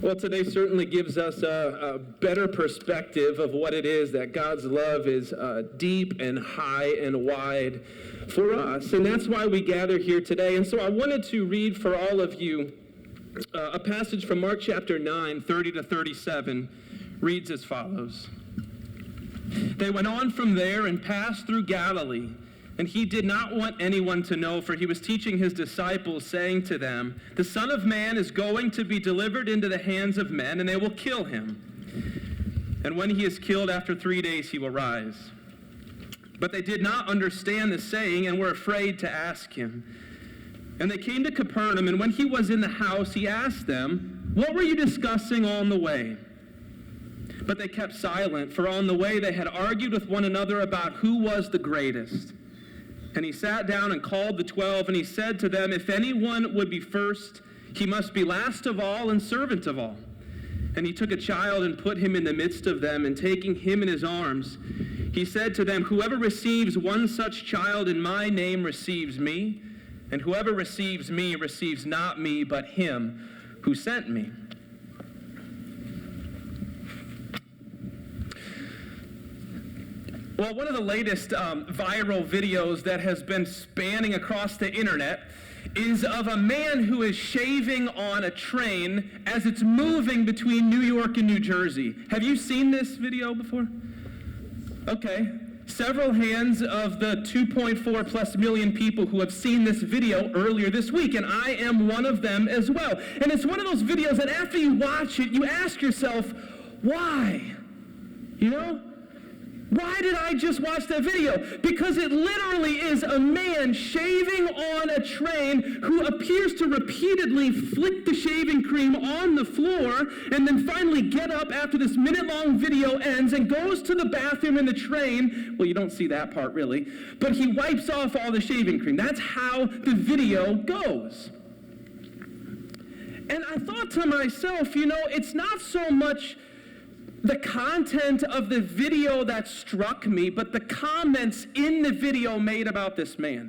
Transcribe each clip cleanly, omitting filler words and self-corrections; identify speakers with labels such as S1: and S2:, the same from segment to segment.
S1: Well, today certainly gives us a better perspective of what it is that God's love is deep and high and wide for us. And that's why we gather here today. And so I wanted to read for all of you a passage from Mark chapter 9, 30 to 37, reads as follows. They went on from there and passed through Galilee. And he did not want anyone to know, for he was teaching his disciples, saying to them, "The Son of Man is going to be delivered into the hands of men, and they will kill him. And when he is killed, after 3 days he will rise." But they did not understand the saying and were afraid to ask him. And they came to Capernaum, and when he was in the house, he asked them, "What were you discussing on the way?" But they kept silent, for on the way they had argued with one another about who was the greatest. And he sat down and called the 12, and he said to them, "If anyone would be first, he must be last of all and servant of all." And he took a child and put him in the midst of them, and taking him in his arms, he said to them, "Whoever receives one such child in my name receives me, and whoever receives me receives not me, but him who sent me." Well, one of the latest viral videos that has been spanning across the internet is of a man who is shaving on a train as it's moving between New York and New Jersey. Have you seen this video before? Okay. Several hands of the 2.4 plus million people who have seen this video earlier this week, and I am one of them as well. And it's one of those videos that after you watch it, you ask yourself, why? You know? Why did I just watch that video? Because it literally is a man shaving on a train who appears to repeatedly flick the shaving cream on the floor and then finally get up after this minute-long video ends and goes to the bathroom in the train. Well, you don't see that part really, but he wipes off all the shaving cream. That's how the video goes. And I thought to myself, it's not so much the content of the video that struck me, but the comments in the video made about this man.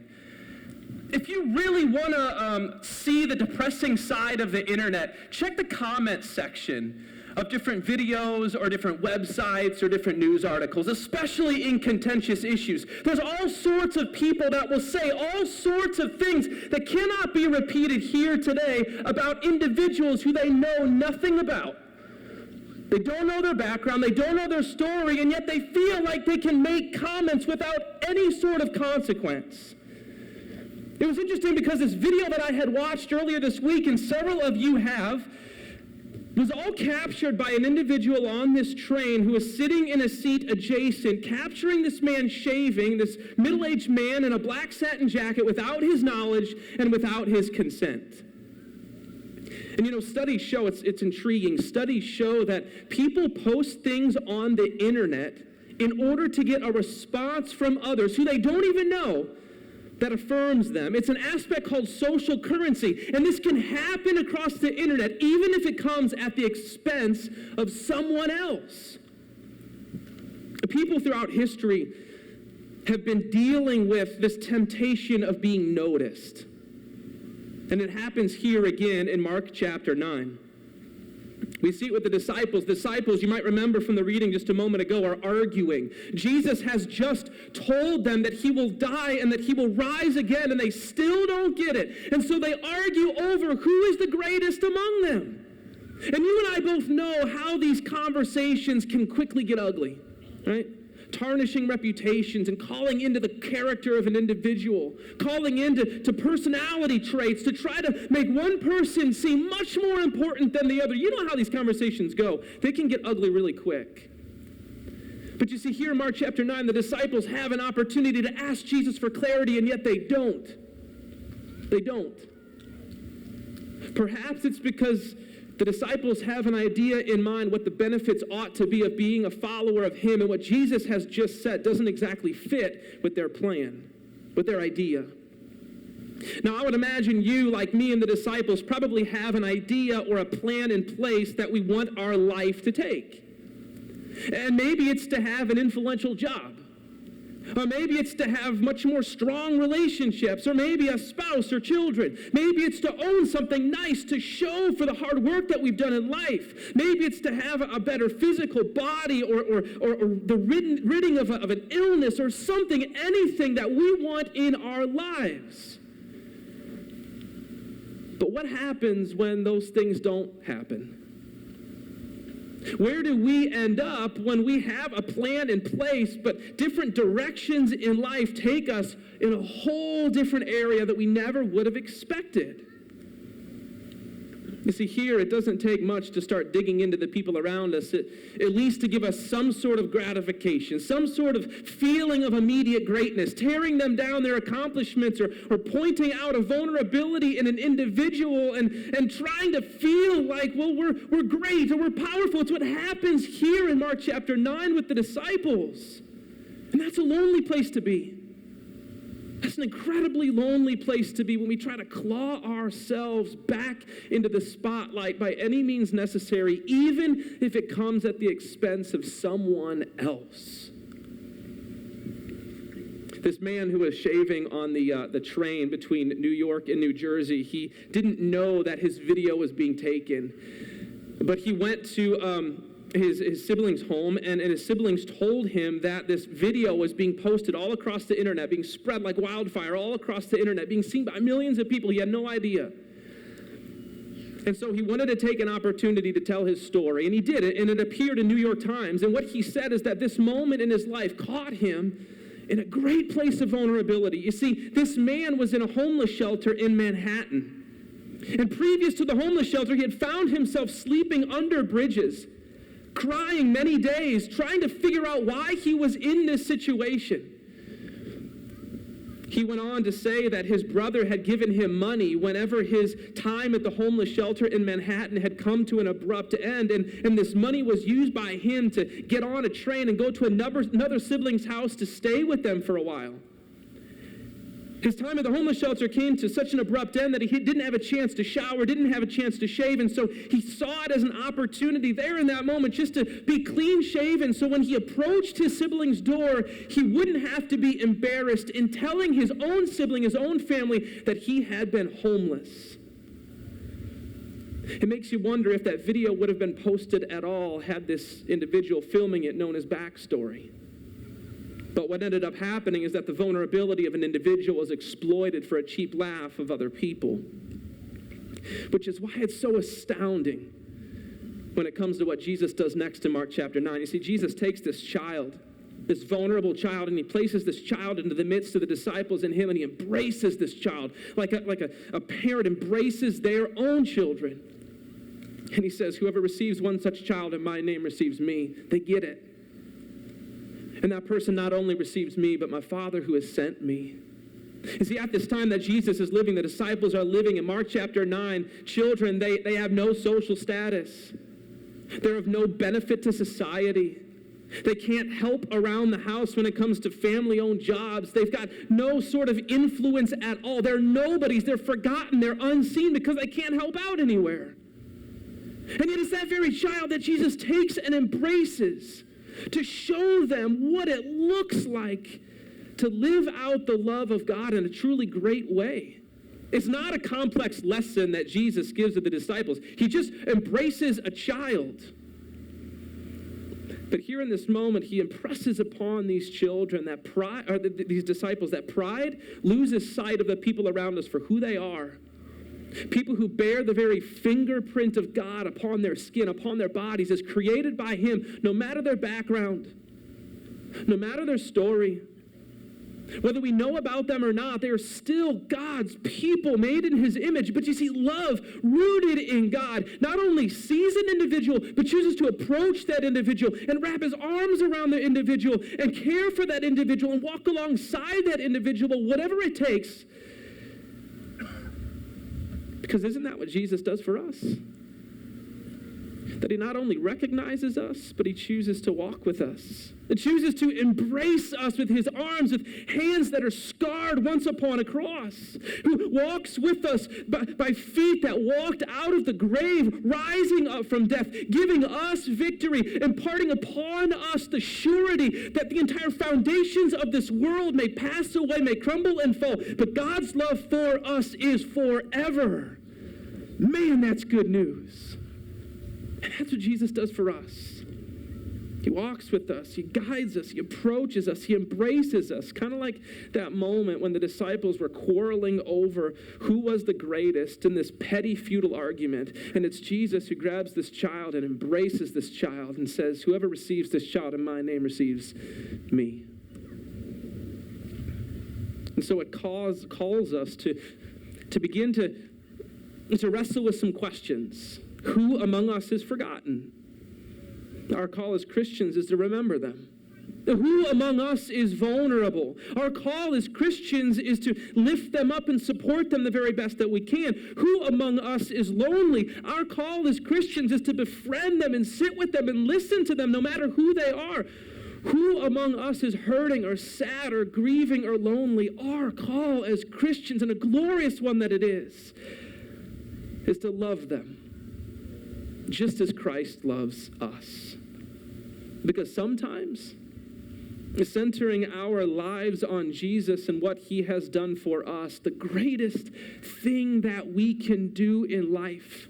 S1: If you really want to see the depressing side of the internet, check the comment section of different videos or different websites or different news articles, especially in contentious issues. There's all sorts of people that will say all sorts of things that cannot be repeated here today about individuals who they know nothing about. They don't know their background, they don't know their story, and yet they feel like they can make comments without any sort of consequence. It was interesting because this video that I had watched earlier this week, and several of you have, was all captured by an individual on this train who was sitting in a seat adjacent, capturing this man shaving, this middle-aged man in a black satin jacket without his knowledge and without his consent. And studies show, it's intriguing, studies show that people post things on the internet in order to get a response from others who they don't even know that affirms them. It's an aspect called social currency, and this can happen across the internet even if it comes at the expense of someone else. People throughout history have been dealing with this temptation of being noticed. And it happens here again in Mark chapter 9. We see it with the disciples. Disciples, you might remember from the reading just a moment ago, are arguing. Jesus has just told them that he will die and that he will rise again, and they still don't get it. And so they argue over who is the greatest among them. And you and I both know how these conversations can quickly get ugly, right? Tarnishing reputations and calling into the character of an individual, calling into personality traits to try to make one person seem much more important than the other. You know how these conversations go. They can get ugly really quick. But you see, here in Mark chapter 9, the disciples have an opportunity to ask Jesus for clarity, and yet they don't. They don't. Perhaps it's because the disciples have an idea in mind what the benefits ought to be of being a follower of him, and what Jesus has just said doesn't exactly fit with their plan, with their idea. Now, I would imagine you, like me and the disciples, probably have an idea or a plan in place that we want our life to take. And maybe it's to have an influential job. Or maybe it's to have much more strong relationships, or maybe a spouse or children. Maybe it's to own something nice to show for the hard work that we've done in life. Maybe it's to have a better physical body, or the ridding of an illness, or something, anything that we want in our lives. But what happens when those things don't happen? Where do we end up when we have a plan in place, but different directions in life take us in a whole different area that we never would have expected? You see, here it doesn't take much to start digging into the people around us, at least to give us some sort of gratification, some sort of feeling of immediate greatness, tearing them down their accomplishments, or pointing out a vulnerability in an individual and trying to feel like, well, we're great or we're powerful. It's what happens here in Mark chapter 9 with the disciples. And that's a lonely place to be. That's an incredibly lonely place to be when we try to claw ourselves back into the spotlight by any means necessary, even if it comes at the expense of someone else. This man who was shaving on the train between New York and New Jersey, he didn't know that his video was being taken, but he went to his siblings' home, and his siblings told him that this video was being posted all across the internet, being spread like wildfire all across the internet, being seen by millions of people. He had no idea. And so he wanted to take an opportunity to tell his story, and he did it, and it appeared in New York Times. And what he said is that this moment in his life caught him in a great place of vulnerability. You see, this man was in a homeless shelter in Manhattan. And previous to the homeless shelter, he had found himself sleeping under bridges, crying many days, trying to figure out why he was in this situation. He went on to say that his brother had given him money whenever his time at the homeless shelter in Manhattan had come to an abrupt end, and this money was used by him to get on a train and go to another sibling's house to stay with them for a while. His time at the homeless shelter came to such an abrupt end that he didn't have a chance to shower, didn't have a chance to shave, and so he saw it as an opportunity there in that moment just to be clean shaven, so when he approached his sibling's door, he wouldn't have to be embarrassed in telling his own sibling, his own family, that he had been homeless. It makes you wonder if that video would have been posted at all had this individual filming it known as backstory. But what ended up happening is that the vulnerability of an individual was exploited for a cheap laugh of other people. Which is why it's so astounding when it comes to what Jesus does next in Mark chapter 9. You see, Jesus takes this child, this vulnerable child, and he places this child into the midst of the disciples and him, and he embraces this child like a parent embraces their own children. And he says, whoever receives one such child in my name receives me. They get it. And that person not only receives me, but my Father who has sent me. You see, at this time that Jesus is living, the disciples are living. In Mark chapter 9, children, they have no social status. They're of no benefit to society. They can't help around the house when it comes to family-owned jobs. They've got no sort of influence at all. They're nobodies. They're forgotten. They're unseen because they can't help out anywhere. And yet it's that very child that Jesus takes and embraces to show them what it looks like to live out the love of God in a truly great way. It's not a complex lesson that Jesus gives to the disciples. He just embraces a child. But here in this moment, he impresses upon these children that pride, or these disciples, that pride loses sight of the people around us for who they are. People who bear the very fingerprint of God upon their skin, upon their bodies, as created by him, no matter their background, no matter their story. Whether we know about them or not, they are still God's people made in his image. But you see, love rooted in God not only sees an individual, but chooses to approach that individual and wrap his arms around the individual and care for that individual and walk alongside that individual, whatever it takes. Because isn't that what Jesus does for us? That he not only recognizes us, but he chooses to walk with us. He chooses to embrace us with his arms, with hands that are scarred once upon a cross. Who walks with us by feet that walked out of the grave, rising up from death, giving us victory, imparting upon us the surety that the entire foundations of this world may pass away, may crumble and fall, but God's love for us is forever. Man, that's good news. And that's what Jesus does for us. He walks with us. He guides us. He approaches us. He embraces us. Kind of like that moment when the disciples were quarreling over who was the greatest in this petty, futile argument. And it's Jesus who grabs this child and embraces this child and says, whoever receives this child in my name receives me. And so it calls us to begin to wrestle with some questions. Who among us is forgotten? Our call as Christians is to remember them. Who among us is vulnerable? Our call as Christians is to lift them up and support them the very best that we can. Who among us is lonely? Our call as Christians is to befriend them and sit with them and listen to them no matter who they are. Who among us is hurting or sad or grieving or lonely? Our call as Christians, and a glorious one that it is to love them just as Christ loves us. Because sometimes centering our lives on Jesus and what he has done for us, the greatest thing that we can do in life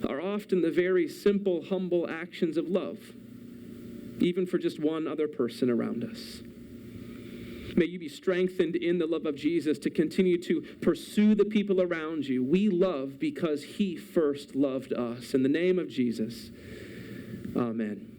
S1: are often the very simple, humble actions of love, even for just one other person around us. May you be strengthened in the love of Jesus to continue to pursue the people around you. We love because he first loved us. In the name of Jesus, amen.